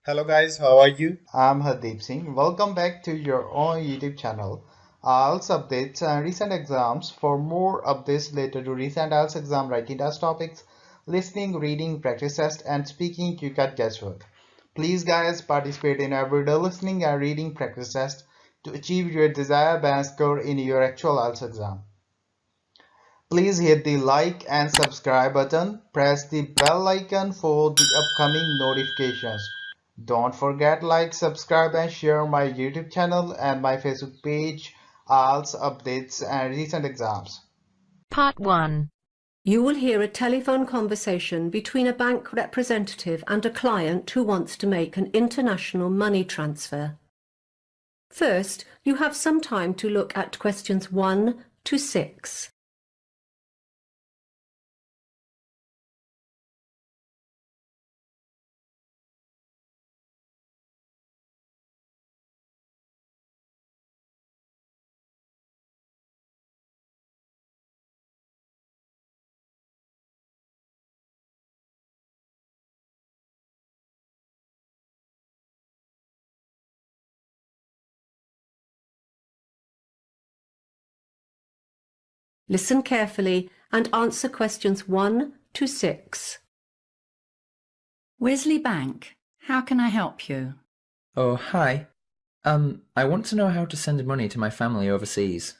Hello guys, how are you? I'm Hardeep Singh. Welcome back to your own YouTube channel. IELTS updates and recent exams. For more updates related to recent IELTS exam writing test topics, listening, reading, practice test, and speaking, you got guesswork. Please, guys, participate in everyday listening and reading practice test to achieve your desired band score in your actual IELTS exam. Please hit the like and subscribe button. Press the bell icon for the upcoming notifications. Don't forget like, subscribe and share my YouTube channel and my Facebook page, IELTS updates and recent exams. Part 1. You will hear a telephone conversation between a bank representative and a client who wants to make an international money transfer. First, you have some time to look at questions 1 to 6. Listen carefully and answer questions 1 to 6. Wesley Bank, how can I help you? Oh, hi. I want to know how to send money to my family overseas.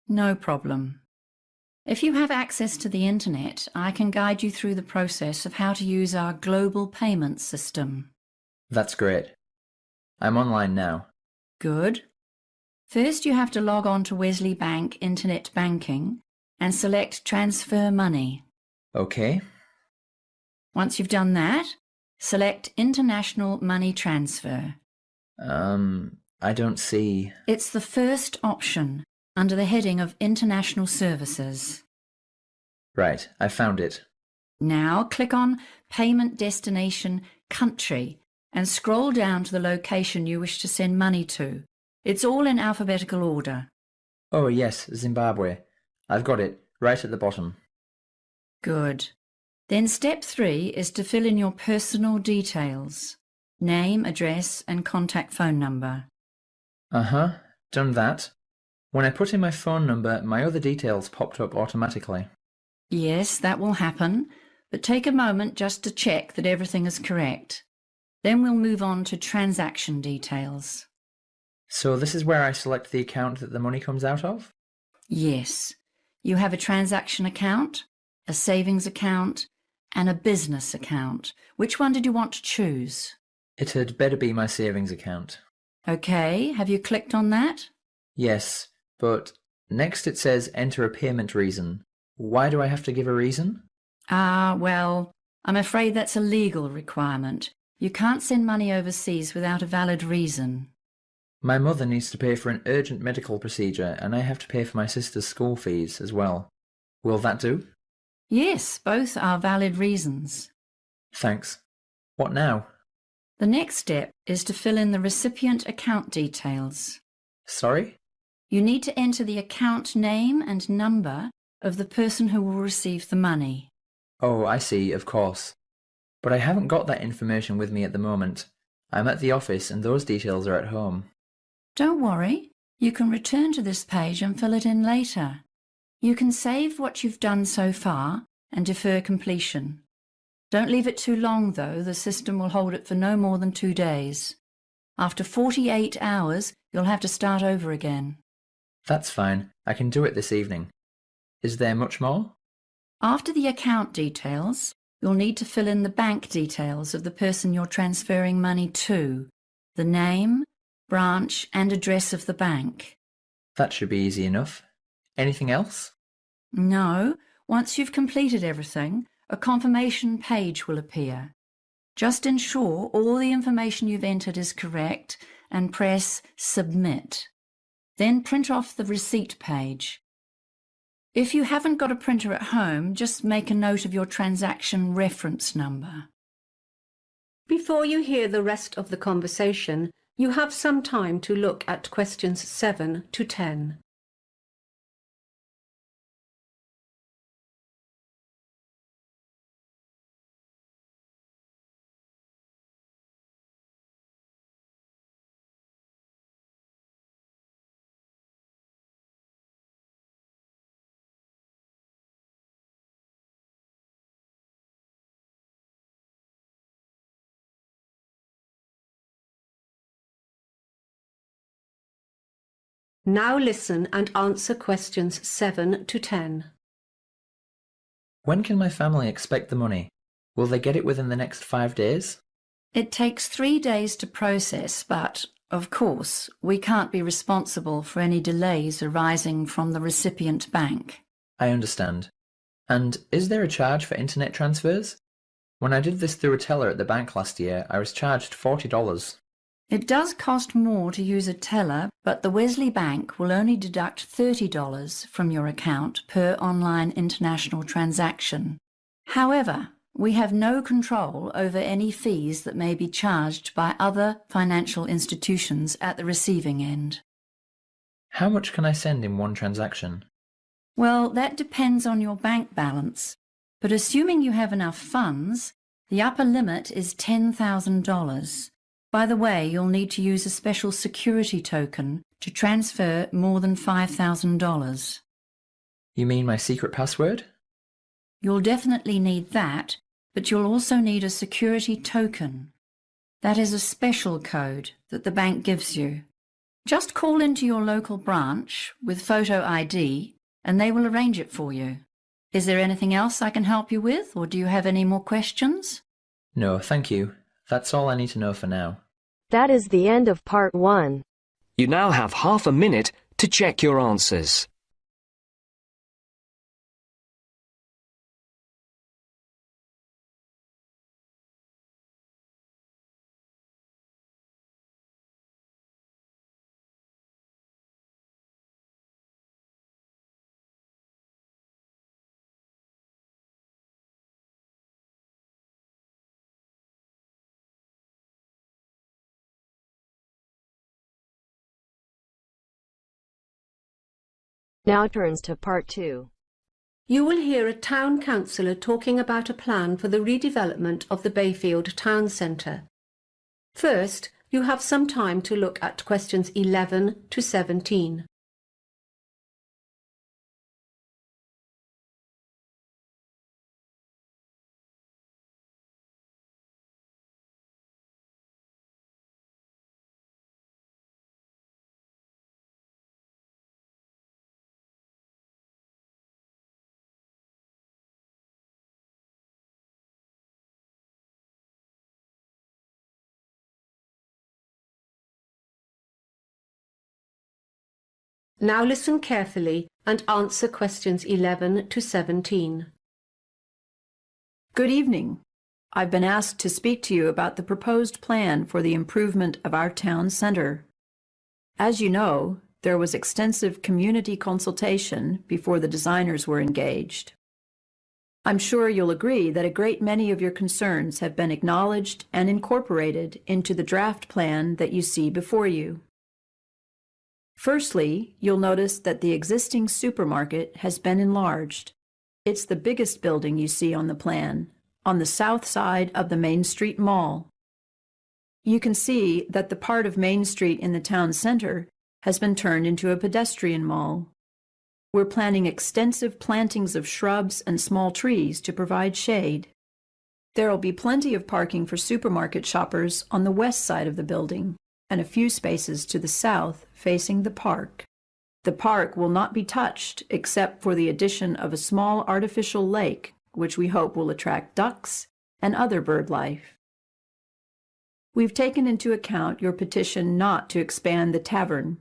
No problem. If you have access to the internet, I can guide you through the process of how to use our global payment system. That's great. I'm online now. Good. First, you have to log on to Wesley Bank Internet Banking and select Transfer Money. Okay. Once you've done that, select International Money Transfer. I don't see... It's the first option under the heading of International Services. Right, I found it. Now click on Payment Destination Country and scroll down to the location you wish to send money to. It's all in alphabetical order. Oh, yes, Zimbabwe. I've got it, right at the bottom. Good. Then step 3 is to fill in your personal details. Name, address and contact phone number. Uh-huh, done that. When I put in my phone number, my other details popped up automatically. Yes, that will happen, but take a moment just to check that everything is correct. Then we'll move on to transaction details. So this is where I select the account that the money comes out of? Yes. You have a transaction account, a savings account, and a business account. Which one did you want to choose? It had better be my savings account. Okay, have you clicked on that? Yes, but next it says enter a payment reason. Why do I have to give a reason? Well, I'm afraid that's a legal requirement. You can't send money overseas without a valid reason. My mother needs to pay for an urgent medical procedure and I have to pay for my sister's school fees as well. Will that do? Yes, both are valid reasons. Thanks. What now? The next step is to fill in the recipient account details. Sorry? You need to enter the account name and number of the person who will receive the money. Oh, I see, of course. But I haven't got that information with me at the moment. I'm at the office and those details are at home. Don't worry, you can return to this page and fill it in later. You can save what you've done so far and defer completion. Don't leave it too long though, the system will hold it for no more than 2 days. After 48 hours, you'll have to start over again. That's fine, I can do it this evening. Is there much more? After the account details, you'll need to fill in the bank details of the person you're transferring money to, the name, branch and address of the bank. That should be easy enough. Anything else? No, once you've completed everything, a confirmation page will appear. Just ensure all the information you've entered is correct and press Submit. Then print off the receipt page. If you haven't got a printer at home, just make a note of your transaction reference number. Before you hear the rest of the conversation, you have some time to look at questions 7 to 10. Now listen and answer questions 7 to 10. When can my family expect the money? Will they get it within the next 5 days? It takes 3 days to process, but, of course, we can't be responsible for any delays arising from the recipient bank. I understand. And is there a charge for internet transfers? When I did this through a teller at the bank last year, I was charged $40. It does cost more to use a teller, but the Wesley Bank will only deduct $30 from your account per online international transaction. However, we have no control over any fees that may be charged by other financial institutions at the receiving end. How much can I send in one transaction? Well, that depends on your bank balance, but assuming you have enough funds, the upper limit is $10,000. By the way, you'll need to use a special security token to transfer more than $5,000. You mean my secret password? You'll definitely need that, but you'll also need a security token. That is a special code that the bank gives you. Just call into your local branch with photo ID and they will arrange it for you. Is there anything else I can help you with, or do you have any more questions? No, thank you. That's all I need to know for now. That is the end of part 1. You now have half a minute to check your answers. Now turns to part 2. You will hear a town councillor talking about a plan for the redevelopment of the Bayfield Town Centre. First, you have some time to look at questions 11 to 17. Now listen carefully and answer questions 11 to 17. Good evening. I've been asked to speak to you about the proposed plan for the improvement of our town centre. As you know, there was extensive community consultation before the designers were engaged. I'm sure you'll agree that a great many of your concerns have been acknowledged and incorporated into the draft plan that you see before you. Firstly, you'll notice that the existing supermarket has been enlarged. It's the biggest building you see on the plan, on the south side of the Main Street Mall. You can see that the part of Main Street in the town center has been turned into a pedestrian mall. We're planning extensive plantings of shrubs and small trees to provide shade. There'll be plenty of parking for supermarket shoppers on the west side of the building, and a few spaces to the south facing the park. The park will not be touched except for the addition of a small artificial lake, which we hope will attract ducks and other bird life. We've taken into account your petition not to expand the tavern.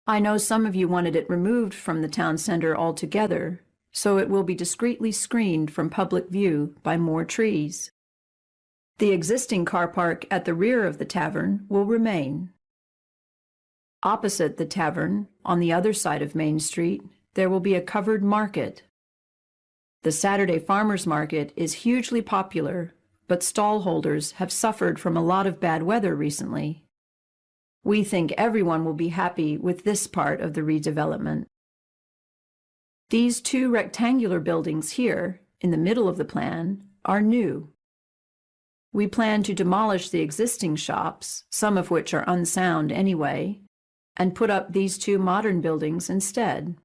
I know some of you wanted it removed from the town center altogether, so it will be discreetly screened from public view by more trees. The existing car park at the rear of the tavern will remain. Opposite the tavern, on the other side of Main Street, there will be a covered market. The Saturday Farmers Market is hugely popular, but stall holders have suffered from a lot of bad weather recently. We think everyone will be happy with this part of the redevelopment. These two rectangular buildings here, in the middle of the plan, are new. We plan to demolish the existing shops, some of which are unsound anyway, and put up these two modern buildings instead.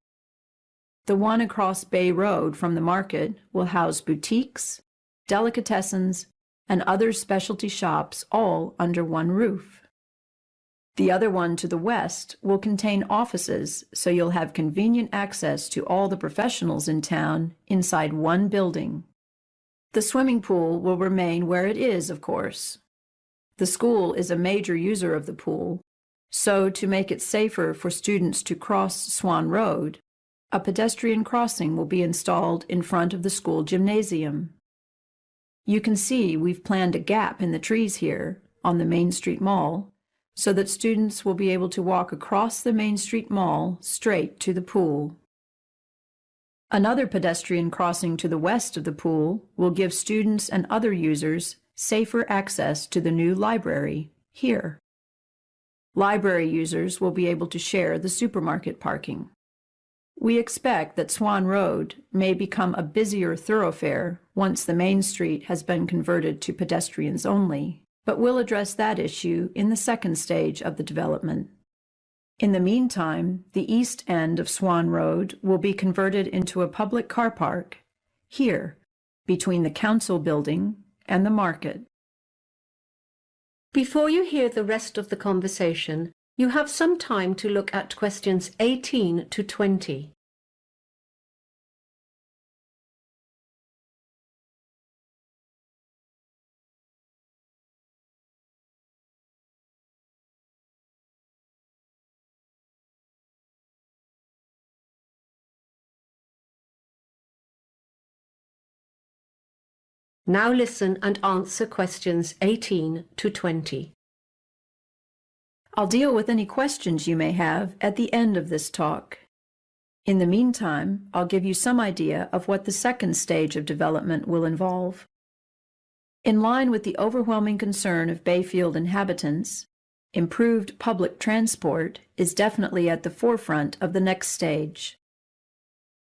The one across Bay Road from the market will house boutiques, delicatessens, and other specialty shops all under one roof. The other one to the west will contain offices, so you'll have convenient access to all the professionals in town inside one building. The swimming pool will remain where it is, of course. The school is a major user of the pool, so to make it safer for students to cross Swan Road, a pedestrian crossing will be installed in front of the school gymnasium. You can see we've planned a gap in the trees here on the Main Street Mall so that students will be able to walk across the Main Street Mall straight to the pool. Another pedestrian crossing to the west of the pool will give students and other users safer access to the new library here. Library users will be able to share the supermarket parking. We expect that Swan Road may become a busier thoroughfare once the Main Street has been converted to pedestrians only, but we'll address that issue in the second stage of the development. In the meantime, the east end of Swan Road will be converted into a public car park here, between the council building and the market. Before you hear the rest of the conversation, you have some time to look at questions 18 to 20. Now listen and answer questions 18 to 20. I'll deal with any questions you may have at the end of this talk. In the meantime, I'll give you some idea of what the second stage of development will involve. In line with the overwhelming concern of Bayfield inhabitants, improved public transport is definitely at the forefront of the next stage.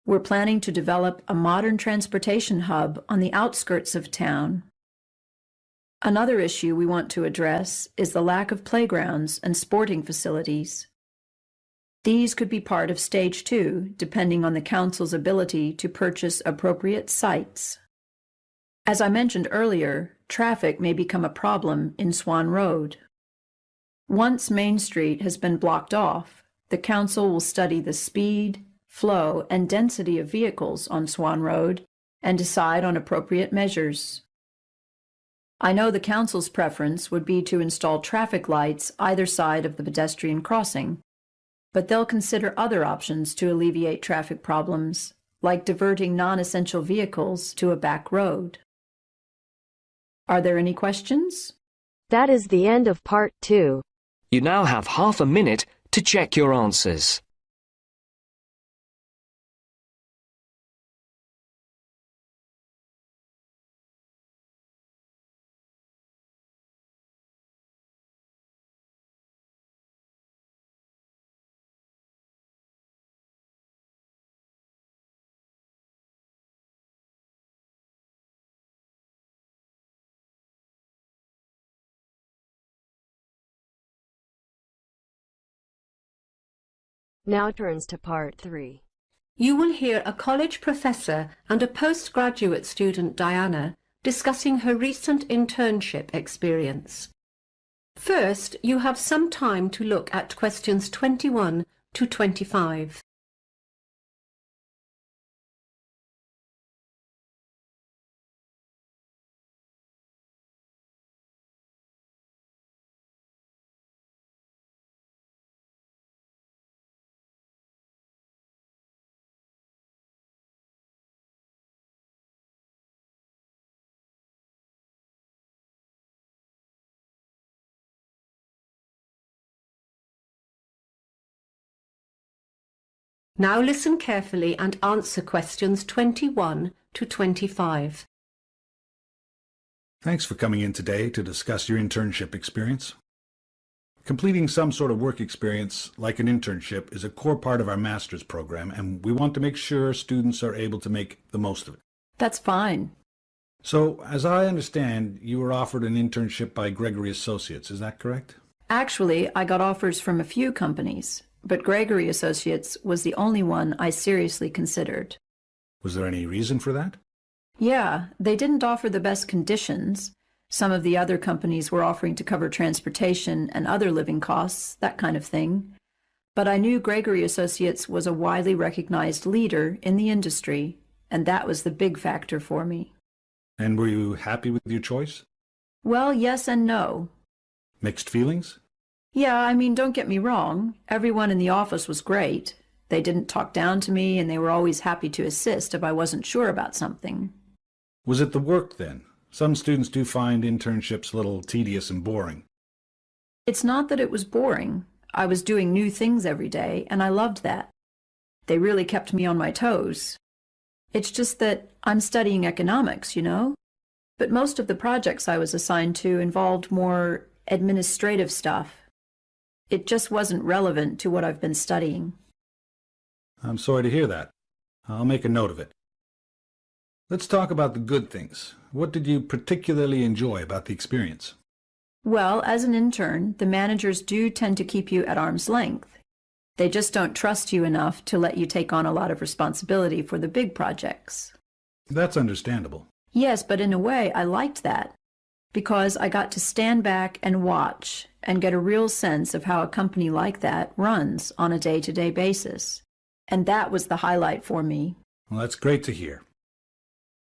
We're planning to develop a modern transportation hub on the outskirts of town. Another issue we want to address is the lack of playgrounds and sporting facilities. These could be part of Stage 2, depending on the Council's ability to purchase appropriate sites. As I mentioned earlier, traffic may become a problem in Swan Road. Once Main Street has been blocked off, the Council will study the speed, flow, and density of vehicles on Swan Road and decide on appropriate measures. I know the Council's preference would be to install traffic lights either side of the pedestrian crossing, but they'll consider other options to alleviate traffic problems, like diverting non-essential vehicles to a back road. Are there any questions? That is the end of part 2. You now have half a minute to check your answers. Now turns to part 3. You will hear a college professor and a postgraduate student, Diana, discussing her recent internship experience. First, you have some time to look at questions 21 to 25. Now listen carefully and answer questions 21 to 25. Thanks for coming in today to discuss your internship experience. Completing some sort of work experience, like an internship, is a core part of our master's program, and we want to make sure students are able to make the most of it. That's fine. So, as I understand, you were offered an internship by Gregory Associates, is that correct? Actually, I got offers from a few companies, but Gregory Associates was the only one I seriously considered. Was there any reason for that? Yeah, they didn't offer the best conditions, Some of the other companies were offering to cover transportation and other living costs, that kind of thing. But I knew Gregory Associates was a widely recognized leader in the industry, and that was the big factor for me. And were you happy with your choice? Well, yes and no. Mixed feelings? Yeah, I mean, don't get me wrong. Everyone in the office was great. They didn't talk down to me, and they were always happy to assist if I wasn't sure about something. Was it the work then? Some students do find internships a little tedious and boring. It's not that it was boring. I was doing new things every day, and I loved that. They really kept me on my toes. It's just that I'm studying economics, you know? But most of the projects I was assigned to involved more administrative stuff. It just wasn't relevant to what I've been studying. I'm sorry to hear that. I'll make a note of it. Let's talk about the good things. What did you particularly enjoy about the experience? Well, as an intern, the managers do tend to keep you at arm's length. They just don't trust you enough to let you take on a lot of responsibility for the big projects. That's understandable. Yes, but in a way, I liked that, because I got to stand back and watch and get a real sense of how a company like that runs on a day-to-day basis. And that was the highlight for me. Well, that's great to hear.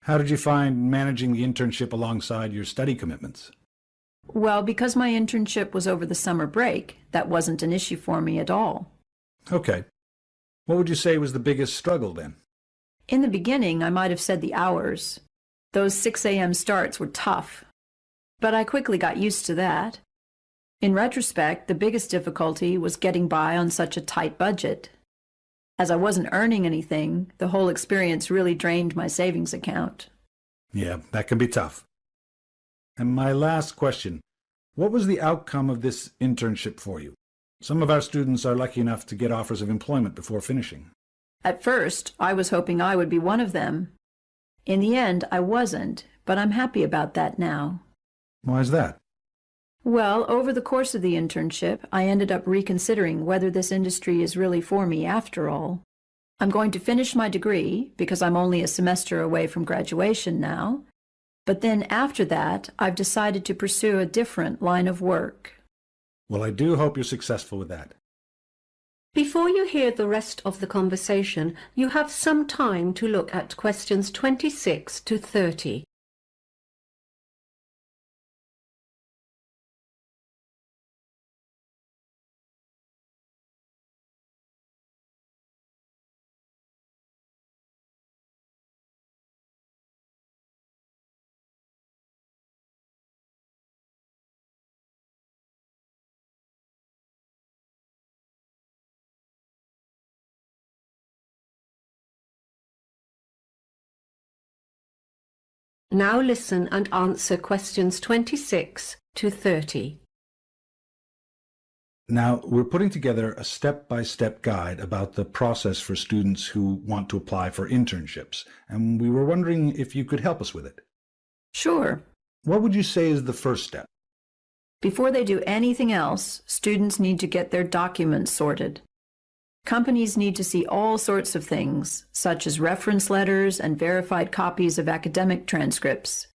How did you find managing the internship alongside your study commitments? Well, because my internship was over the summer break, that wasn't an issue for me at all. Okay. What would you say was the biggest struggle then? In the beginning, I might have said the hours. Those 6 a.m. starts were tough. But I quickly got used to that. In retrospect, the biggest difficulty was getting by on such a tight budget. As I wasn't earning anything, the whole experience really drained my savings account. Yeah, that can be tough. And my last question, what was the outcome of this internship for you? Some of our students are lucky enough to get offers of employment before finishing. At first, I was hoping I would be one of them. In the end, I wasn't, but I'm happy about that now. Why is that? Well, over the course of the internship, I ended up reconsidering whether this industry is really for me after all. I'm going to finish my degree, because I'm only a semester away from graduation now. But then after that, I've decided to pursue a different line of work. Well, I do hope you're successful with that. Before you hear the rest of the conversation, you have some time to look at questions 26 to 30. Now listen and answer questions 26 to 30. Now, we're putting together a step-by-step guide about the process for students who want to apply for internships, and we were wondering if you could help us with it. Sure. What would you say is the first step? Before they do anything else, students need to get their documents sorted. Companies need to see all sorts of things, such as reference letters and verified copies of academic transcripts.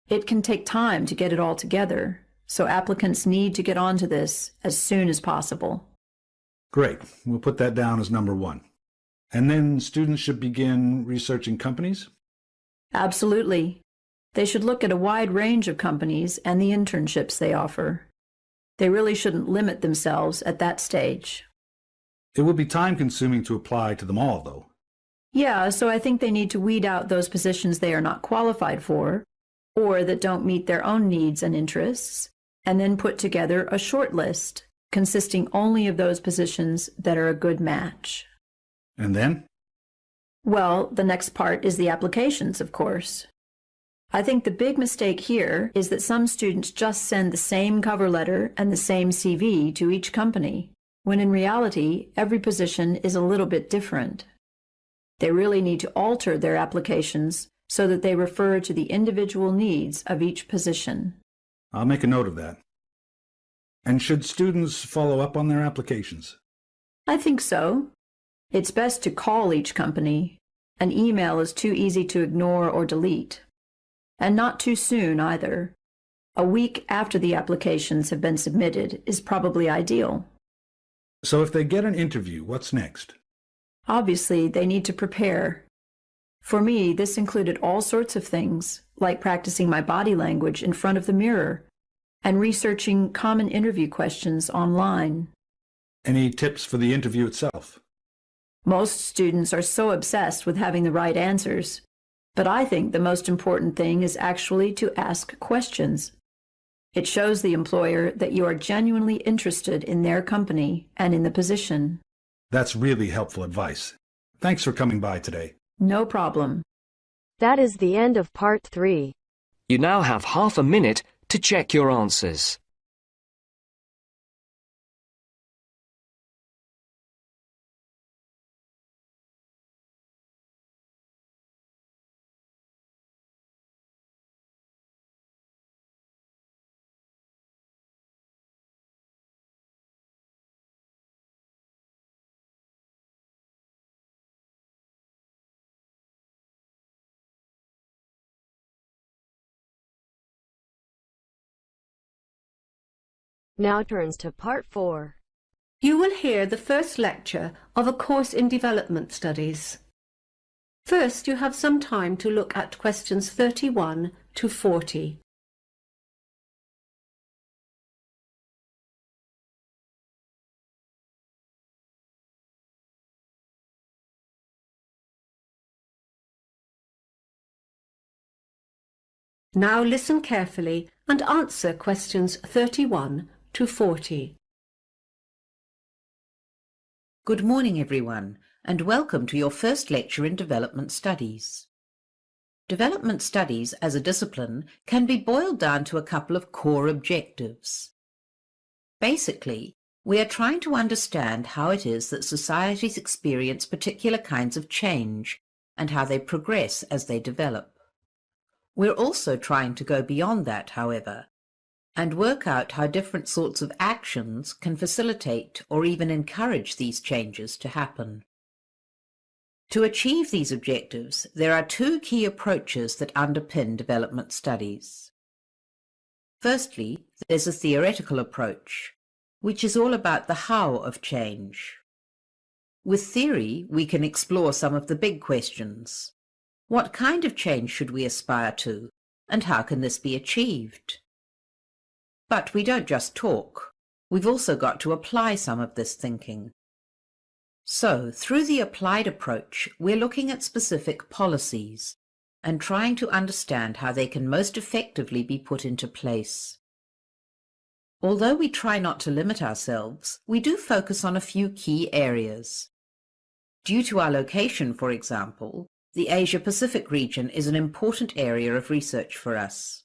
It can take time to get it all together, so applicants need to get onto this as soon as possible. Great. We'll put that down as number one. And then students should begin researching companies? Absolutely. They should look at a wide range of companies and the internships they offer. They really shouldn't limit themselves at that stage. It would be time-consuming to apply to them all, though. Yeah, so I think they need to weed out those positions they are not qualified for, or that don't meet their own needs and interests, and then put together a short list consisting only of those positions that are a good match. And then? Well, the next part is the applications, of course. I think the big mistake here is that some students just send the same cover letter and the same CV to each company, when in reality, every position is a little bit different. They really need to alter their applications so that they refer to the individual needs of each position. I'll make a note of that. And should students follow up on their applications? I think so. It's best to call each company. An email is too easy to ignore or delete. And not too soon either. A week after the applications have been submitted is probably ideal. So if they get an interview, what's next? Obviously, they need to prepare. For me, this included all sorts of things, like practicing my body language in front of the mirror and researching common interview questions online. Any tips for the interview itself? Most students are so obsessed with having the right answers, but I think the most important thing is actually to ask questions. It shows the employer that you are genuinely interested in their company and in the position. That's really helpful advice. Thanks for coming by today. No problem. That is the end of part 3. You now have half a minute to check your answers. Now turns to part 4. You will hear the first lecture of a course in development studies. First, you have some time to look at questions 31 to 40. Now listen carefully and answer questions 31 to 40. Good morning, everyone, and welcome to your first lecture in Development Studies. Development Studies as a discipline can be boiled down to a couple of core objectives. Basically, we are trying to understand how it is that societies experience particular kinds of change and how they progress as they develop. We're also trying to go beyond that, however, and work out how different sorts of actions can facilitate or even encourage these changes to happen. To achieve these objectives, there are two key approaches that underpin development studies. Firstly, there's a theoretical approach, which is all about the how of change. With theory, we can explore some of the big questions. What kind of change should we aspire to, and how can this be achieved? But we don't just talk. We've also got to apply some of this thinking. So, through the applied approach, we're looking at specific policies and trying to understand how they can most effectively be put into place. Although we try not to limit ourselves, we do focus on a few key areas. Due to our location, for example, the Asia-Pacific region is an important area of research for us.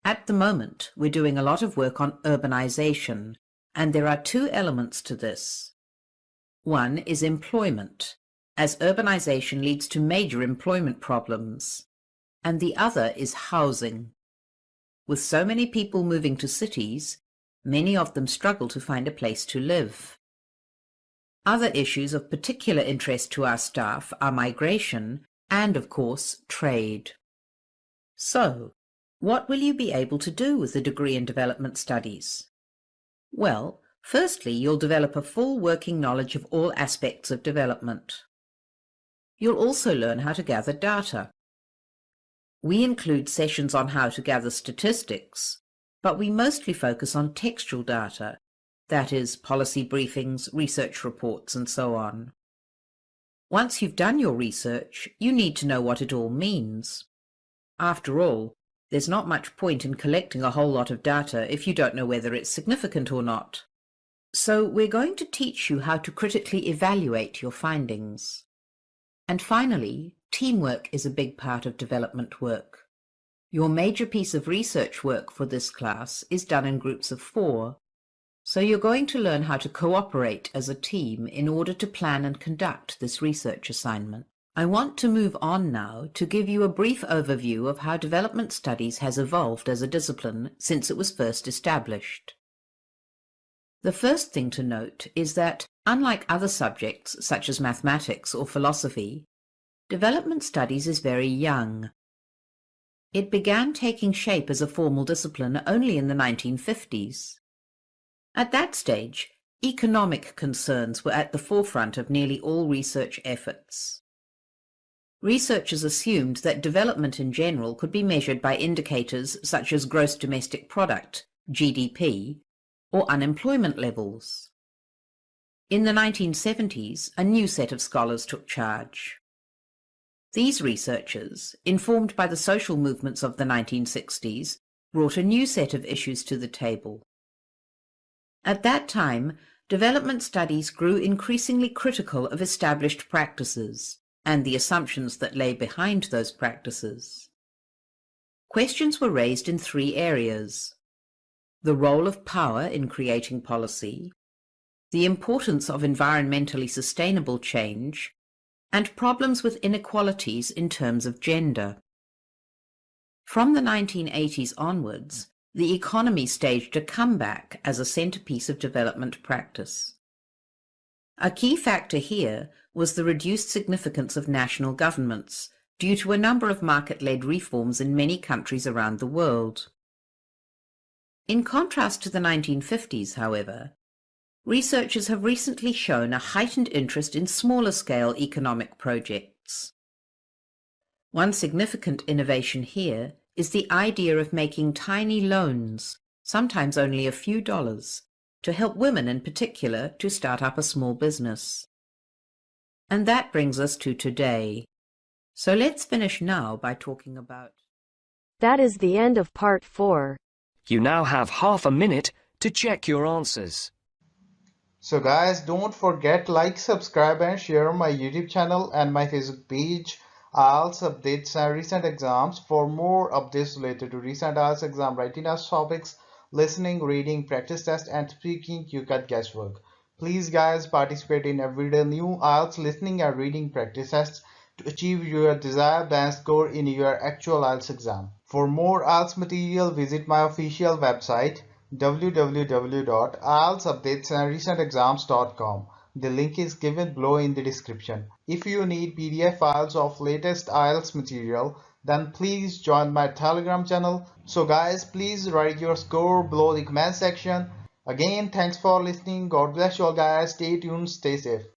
At the moment, we're doing a lot of work on urbanization, and there are two elements to this. One is employment, as urbanization leads to major employment problems, and the other is housing. With so many people moving to cities, many of them struggle to find a place to live. Other issues of particular interest to our staff are migration and, of course, trade. So, what will you be able to do with a degree in development studies? Well, firstly, you'll develop a full working knowledge of all aspects of development. You'll also learn how to gather data. We include sessions on how to gather statistics, but we mostly focus on textual data, that is, policy briefings, research reports, and so on. Once you've done your research, you need to know what it all means. After all, there's not much point in collecting a whole lot of data if you don't know whether it's significant or not. So we're going to teach you how to critically evaluate your findings. And finally, teamwork is a big part of development work. Your major piece of research work for this class is done in groups of 4. So you're going to learn how to cooperate as a team in order to plan and conduct this research assignment. I want to move on now to give you a brief overview of how development studies has evolved as a discipline since it was first established. The first thing to note is that, unlike other subjects such as mathematics or philosophy, development studies is very young. It began taking shape as a formal discipline only in the 1950s. At that stage, economic concerns were at the forefront of nearly all research efforts. Researchers assumed that development in general could be measured by indicators such as gross domestic product, GDP, or unemployment levels. In the 1970s, a new set of scholars took charge. These researchers, informed by the social movements of the 1960s, brought a new set of issues to the table. At that time, development studies grew increasingly critical of established practices and the assumptions that lay behind those practices. Questions were raised in three areas: the role of power in creating policy, the importance of environmentally sustainable change, and problems with inequalities in terms of gender. From the 1980s onwards, the economy staged a comeback as a centerpiece of development practice. A key factor here was the reduced significance of national governments due to a number of market-led reforms in many countries around the world. In contrast to the 1950s, however, researchers have recently shown a heightened interest in smaller-scale economic projects. One significant innovation here is the idea of making tiny loans, sometimes only a few dollars, to help women in particular to start up a small business. And that brings us to today. So let's finish now by talking about... That is the end of part 4. You now have half a minute to check your answers. So guys, don't forget like, subscribe and share my YouTube channel and my Facebook page, IELTS updates and recent exams. For more updates related to recent IELTS exam writing test topics, listening, reading, practice test and speaking, you got guesswork. Please guys, participate in everyday new IELTS listening and reading practice tests to achieve your desired band score in your actual IELTS exam. For more IELTS material, visit my official website www.ieltsupdatesandrecentexams.com. The link is given below in the description. If you need PDF files of latest IELTS material, then please join my Telegram channel. So guys, please write your score below the comment section. Again, thanks for listening. God bless you all guys. Stay tuned, stay safe.